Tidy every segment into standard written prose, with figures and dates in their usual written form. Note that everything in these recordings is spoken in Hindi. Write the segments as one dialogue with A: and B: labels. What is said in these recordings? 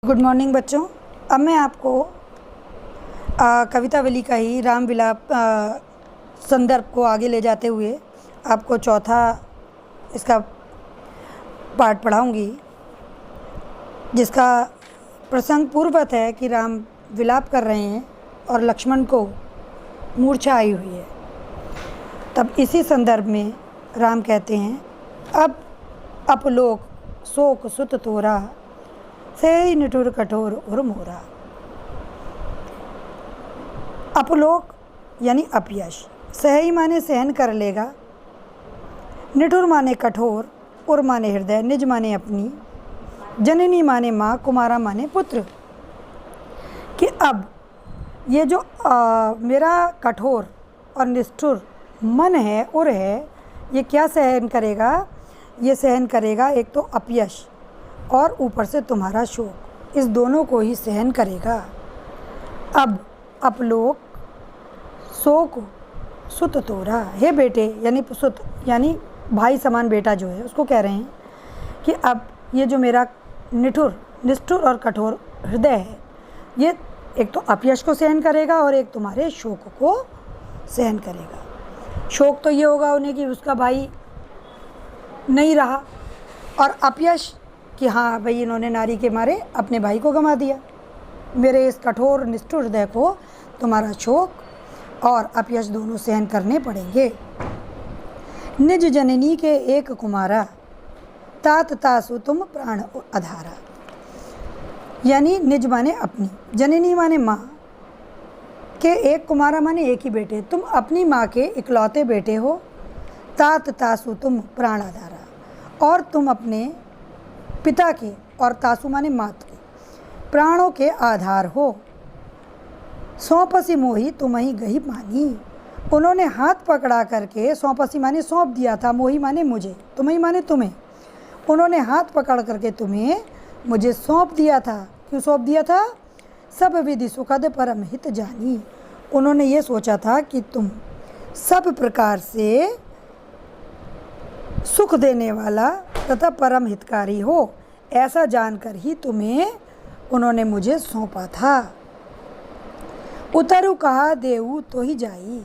A: गुड मॉर्निंग बच्चों। अब मैं आपको कवितावली का ही राम विलाप संदर्भ को आगे ले जाते हुए आपको चौथा इसका पाठ पढ़ाऊंगी, जिसका प्रसंग पूर्ववत है कि राम विलाप कर रहे हैं और लक्ष्मण को मूर्छा आई हुई है। तब इसी संदर्भ में राम कहते हैं, अब अपलोक शोक सुत तोरा से निठुर कठोर और मोरा। अपलोक यानी अपयश, सही माने सहन कर लेगा, निठुर माने कठोर, और माने हृदय, निज माने अपनी, जननी माने माँ, कुमारा माने पुत्र। कि अब ये जो मेरा कठोर और निष्ठुर मन है और है, ये क्या सहन करेगा? ये सहन करेगा एक तो अपयश और ऊपर से तुम्हारा शोक, इस दोनों को ही सहन करेगा। अब अपलोक शोक सुत तोरा, हे बेटे यानी सुत यानी भाई समान बेटा जो है उसको कह रहे हैं कि अब ये जो मेरा निष्ठुर और कठोर हृदय है, ये एक तो अपयश को सहन करेगा और एक तुम्हारे शोक को सहन करेगा। शोक तो ये होगा उन्हें कि उसका भाई नहीं रहा, और अपयश कि हाँ भाई इन्होंने नारी के मारे अपने भाई को गंवा दिया। मेरे इस कठोर निष्ठुर हृदय को तुम्हारा शोक और अपयश दोनों सहन करने पड़ेंगे। निज जननी के एक कुमारा, तात तासु तुम प्राण आधारा। यानी निज माने अपनी, जननी माने माँ के एक कुमारा माने एक ही बेटे, तुम अपनी माँ के इकलौते बेटे हो। तात तासु तुम प्राण आधारा, और तुम अपने पिता के, और तासु माने मात के, प्राणों के आधार हो। सौंपसी मोही तुम्हें गही मानी, उन्होंने हाथ पकड़ा करके, सौंपसी माने सौंप दिया था, मोही माने मुझे, तुम्हें माने तुम्हें, उन्होंने हाथ पकड़ करके तुम्हें मुझे सौंप दिया था। क्यों सौंप दिया था? सब विधि सुखद परम हित जानी, उन्होंने ये सोचा था कि तुम सब प्रकार से सुख देने वाला तथा परम हितकारी हो, ऐसा जानकर ही तुम्हें उन्होंने मुझे सौंपा था। उतरु कहा देऊ तो ही जाई,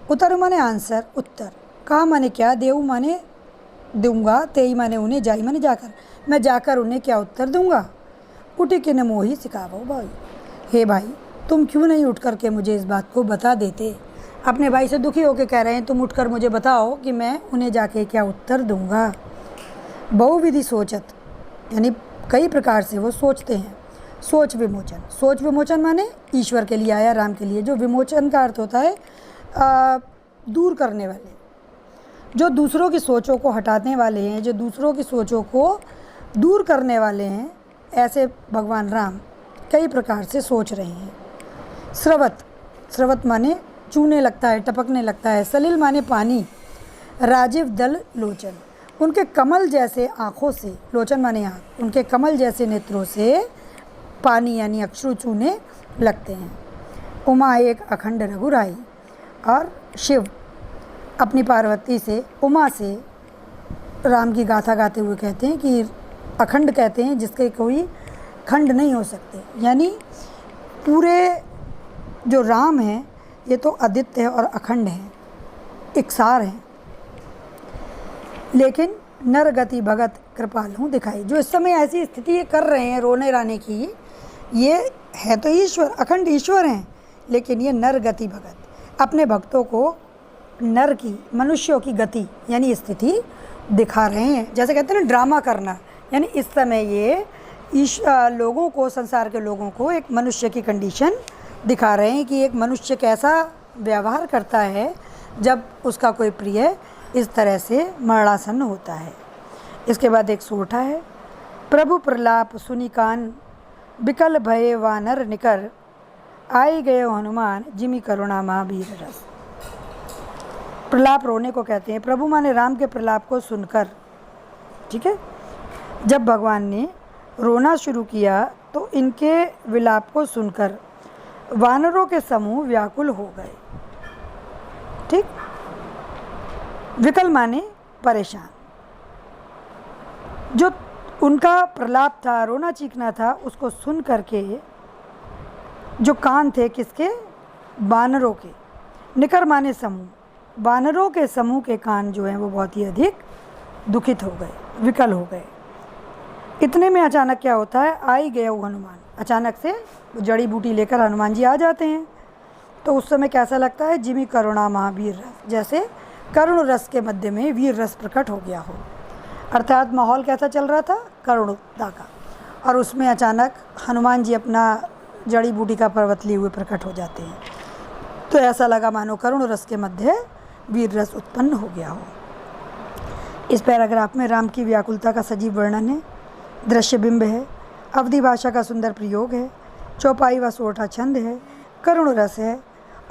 A: उतरु माने आंसर, उत्तर, कहा माने क्या, देऊ माने दूंगा, तेई माने उन्हें, जाई माने जाकर, मैं जाकर उन्हें क्या उत्तर दूंगा। उठी कि न मोही सिखावो भाई, हे भाई तुम क्यों नहीं उठ करके मुझे इस बात को बता देते। अपने भाई से दुखी होकर कह रहे हैं तुम उठकर मुझे बताओ कि मैं उन्हें जाके क्या उत्तर दूंगा। बहुविधि सोचत, यानी कई प्रकार से वो सोचते हैं। सोच विमोचन, सोच विमोचन माने ईश्वर के लिए आया, राम के लिए। जो विमोचन का अर्थ होता है दूर करने वाले, जो दूसरों की सोचों को हटाने वाले हैं, जो दूसरों की सोचों को दूर करने वाले हैं, ऐसे भगवान राम कई प्रकार से सोच रहे हैं। स्रवत, स्रवत माने चूने लगता है, टपकने लगता है। सलिल माने पानी। राजीव दल लोचन, उनके कमल जैसे आँखों से, लोचन माने आँख, उनके कमल जैसे नेत्रों से पानी यानी अश्रु चूने लगते हैं। उमा एक अखंड रघुराई, और शिव अपनी पार्वती से, उमा से राम की गाथा गाते हुए कहते हैं कि अखंड कहते हैं जिसके कोई खंड नहीं हो सकते, यानी पूरे जो राम हैं ये तो अद्वितीय और अखंड हैं, इकसार हैं। लेकिन नर गति भगत कृपाल हूँ दिखाई, जो इस समय ऐसी स्थिति कर रहे हैं रोने राने की, ये है तो ईश्वर, अखंड ईश्वर हैं, लेकिन ये नर गति भगत, अपने भक्तों को नर की, मनुष्यों की गति यानी स्थिति दिखा रहे हैं। जैसे कहते हैं ना ड्रामा करना, यानी इस समय ये लोगों को, संसार के लोगों को एक मनुष्य की कंडीशन दिखा रहे हैं कि एक मनुष्य कैसा व्यवहार करता है जब उसका कोई प्रिय इस तरह से मरणासन्न होता है। इसके बाद एक सोठा है, प्रभु प्रलाप सुनि कान, बिकल भये वानर निकर, आई गए हनुमान जिमि करुणा महावीर रस। प्रलाप रोने को कहते हैं। प्रभु माने राम के प्रलाप को सुनकर, ठीक है, जब भगवान ने रोना शुरू किया तो इनके विलाप को सुनकर वानरों के समूह व्याकुल हो गए। ठीक, विकल माने परेशान, जो उनका प्रलाप था, रोना चीखना था, उसको सुन करके जो कान थे किसके, बानरों के, निकर माने समूह, बानरों के समूह के कान जो हैं वो बहुत ही अधिक दुखित हो गए, विकल हो गए। इतने में अचानक क्या होता है, आई गया वो हनुमान, अचानक से जड़ी बूटी लेकर हनुमान जी आ जाते हैं। तो उस समय कैसा लगता है, जिमी करुणा महावीर रस, जैसे करुण रस के मध्य में वीर रस प्रकट हो गया हो, अर्थात माहौल कैसा चल रहा था, करुणता का, और उसमें अचानक हनुमान जी अपना जड़ी बूटी का पर्वत लिए हुए प्रकट हो जाते हैं। तो ऐसा लगा मानो करुण रस के मध्य वीर रस उत्पन्न हो गया हो। इस पैराग्राफ में राम की व्याकुलता का सजीव वर्णन है, दृश्य बिंब है, अवधि भाषा का सुंदर प्रयोग है, चौपाई व सोठा छंद है, करुण रस है,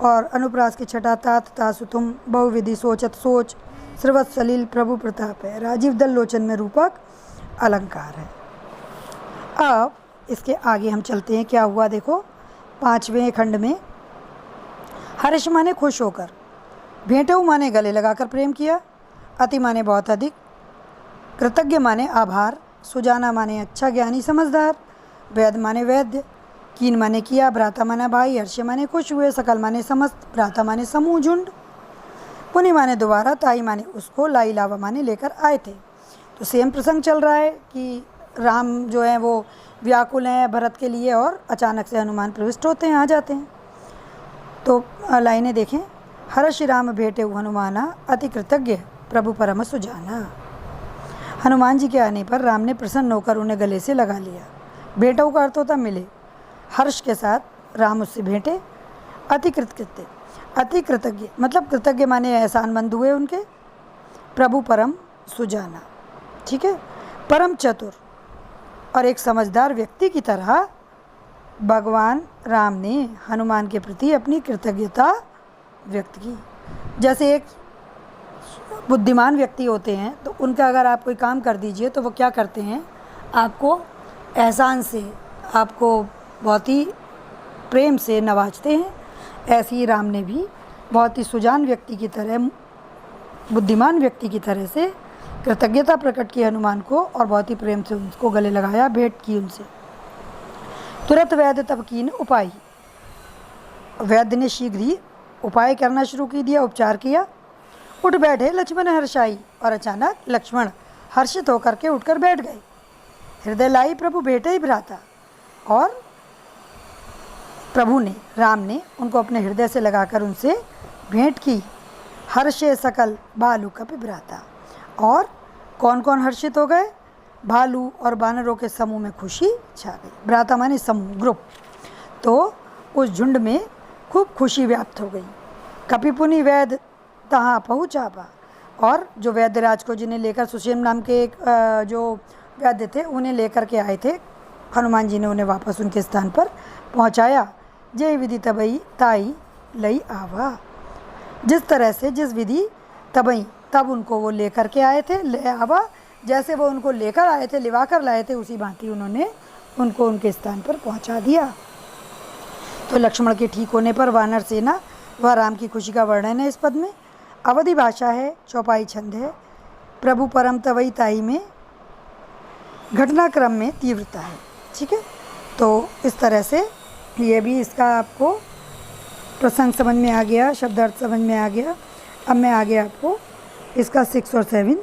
A: और अनुप्रास की छटा तात तासु तुम, बहुविधि सोचत सोच, श्रवत सलील प्रभु प्रताप है, राजीव दल लोचन में रूपक अलंकार है। अब इसके आगे हम चलते हैं, क्या हुआ देखो, 5वें खंड में हर्ष माने खुश होकर, भेंटऊ माने गले लगाकर प्रेम किया, अति माने बहुत अधिक, कृतज्ञ माने आभार, सुजाना माने अच्छा ज्ञानी समझदार, वैद माने वैद्य, कीन माने किया, भ्राता माने भाई, हर्ष माने खुश हुए, सकल माने समस्त, भ्राता माने समूह झुंड, पुनि माने दोबारा, ताई माने उसको, लाई लावा माने लेकर आए थे। तो सेम प्रसंग चल रहा है कि राम जो है वो व्याकुल हैं भरत के लिए, और अचानक से हनुमान प्रविष्ट होते हैं, आ जाते हैं। तो लाइनें देखें, हर्ष राम भेटे हनुमाना, अति कृतज्ञ प्रभु परम सुजाना। हनुमान जी के आने पर राम ने प्रसन्न होकर उन्हें गले से लगा लिया। भेटऊ का अर्थ होता मिले, हर्ष के साथ राम उससे भेंटे, अति कृतज्ञ, अति कृतज्ञ मतलब कृतज्ञ माने एहसानमंद हुए उनके, प्रभु परम सुजाना, ठीक है, परम चतुर और एक समझदार व्यक्ति की तरह भगवान राम ने हनुमान के प्रति अपनी कृतज्ञता व्यक्त की। जैसे एक बुद्धिमान व्यक्ति होते हैं तो उनका अगर आप कोई काम कर दीजिए तो वो क्या करते हैं, आपको एहसान से, आपको बहुत ही प्रेम से नवाजते हैं। ऐसे ही राम ने भी बहुत ही सुजान व्यक्ति की तरह, बुद्धिमान व्यक्ति की तरह से कृतज्ञता प्रकट की हनुमान को, और बहुत ही प्रेम से उनको गले लगाया, भेंट की उनसे। तुरंत वैद्य तब कीन उपाय, वैद्य ने शीघ्र ही उपाय करना शुरू की दिया, उपचार किया। उठ बैठे लक्ष्मण हर्षाई, और अचानक लक्ष्मण हर्षित होकर के उठकर बैठ गए। हृदय लाई प्रभु भेटे ही भ्राता, और प्रभु ने, राम ने उनको अपने हृदय से लगाकर उनसे भेंट की। हर्षे सकल भालू कपि भ्राता, और कौन कौन हर्षित हो गए, भालू और बानरों के समूह में खुशी छा गई। भ्राता माने समूह, ग्रुप। तो उस झुंड में खूब खुशी व्याप्त हो गई। कपिपुनि वैद्य तहाँ पहुँचा पा, और जो वैद्यराज को जिन्हें लेकर, सुषेम नाम के एक जो वैद्य थे उन्हें लेकर के आए थे, हनुमान जी ने उन्हें वापस उनके स्थान पर पहुँचाया। जय विधि तबई ताई लई आवा, जिस तरह से, जिस विधि तबई, तब उनको वो लेकर के आए थे, ले आवा, जैसे वो उनको लेकर आए थे, लिवा कर लाए थे, उसी भांति उन्होंने उनको उनके स्थान पर पहुंचा दिया। तो लक्ष्मण के ठीक होने पर वानर सेना व राम की खुशी का वर्णन है इस पद में। अवधि भाषा है, चौपाई छंद है, प्रभु परम तवई ताई में घटनाक्रम में तीव्रता है, ठीक है। तो इस तरह से ये भी इसका आपको प्रसंग समझ में आ गया, शब्दार्थ समझ में आ गया। अब मैं आगे आपको इसका 6 और 7